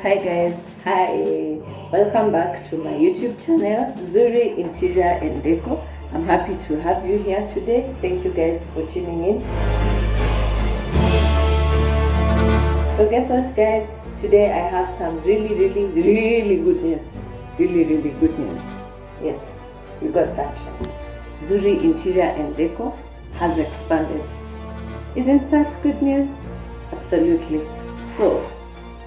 hi, welcome back to my YouTube channel, Zuri Interior and Decor. I'm happy to have you here today. Thank you guys for tuning in. So guess what guys, today I have some really good news. Really good news. Yes, you got that right. Zuri Interior and Decor has expanded. Isn't that good news? Absolutely. So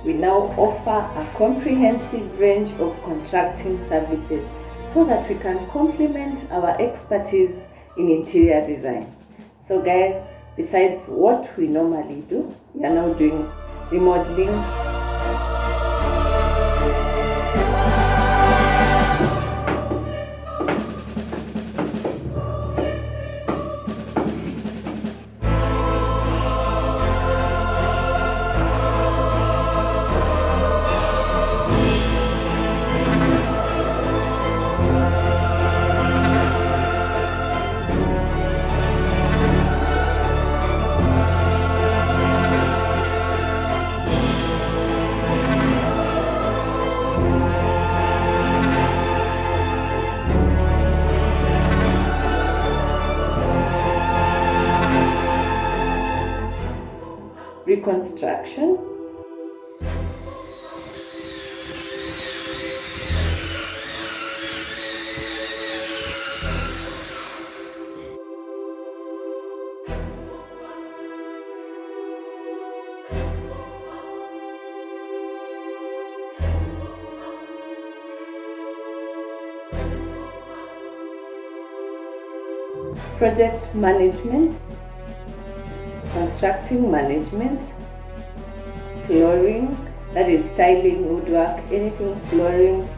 we now offer a comprehensive range of contracting services so that we can complement our expertise in interior design. So guys, besides what we normally do, we are now doing remodeling, reconstruction, project management, constructing management, flooring, that is tiling, woodwork, anything flooring,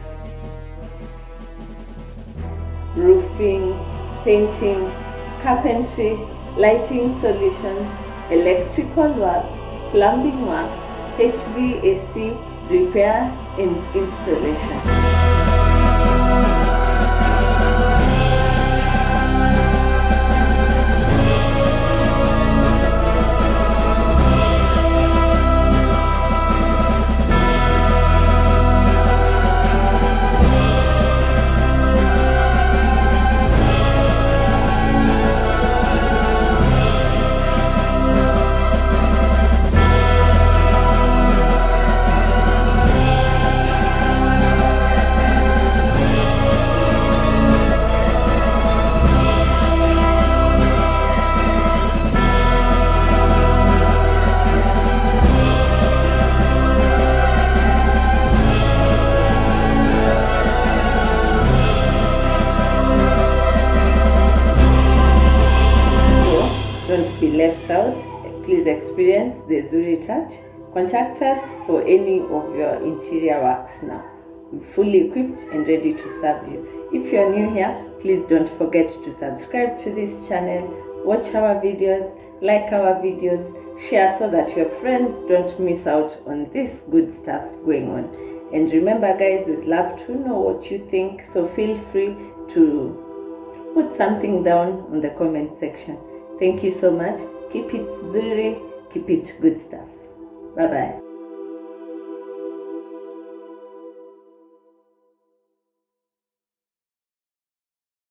roofing, painting, carpentry, lighting solutions, electrical work, plumbing work, HVAC, repair and installation. Don't be left out. Please experience the Zuri touch. Contact us for any of your interior works now. We're fully equipped and ready to serve you. If you're new here, please don't forget to subscribe to this channel, watch our videos, like our videos, share so that your friends don't miss out on this good stuff going on. And remember guys, we'd love to know what you think, so feel free to put something down on the comment section. Thank you so much. Keep it Zuri, keep it good stuff. Bye bye.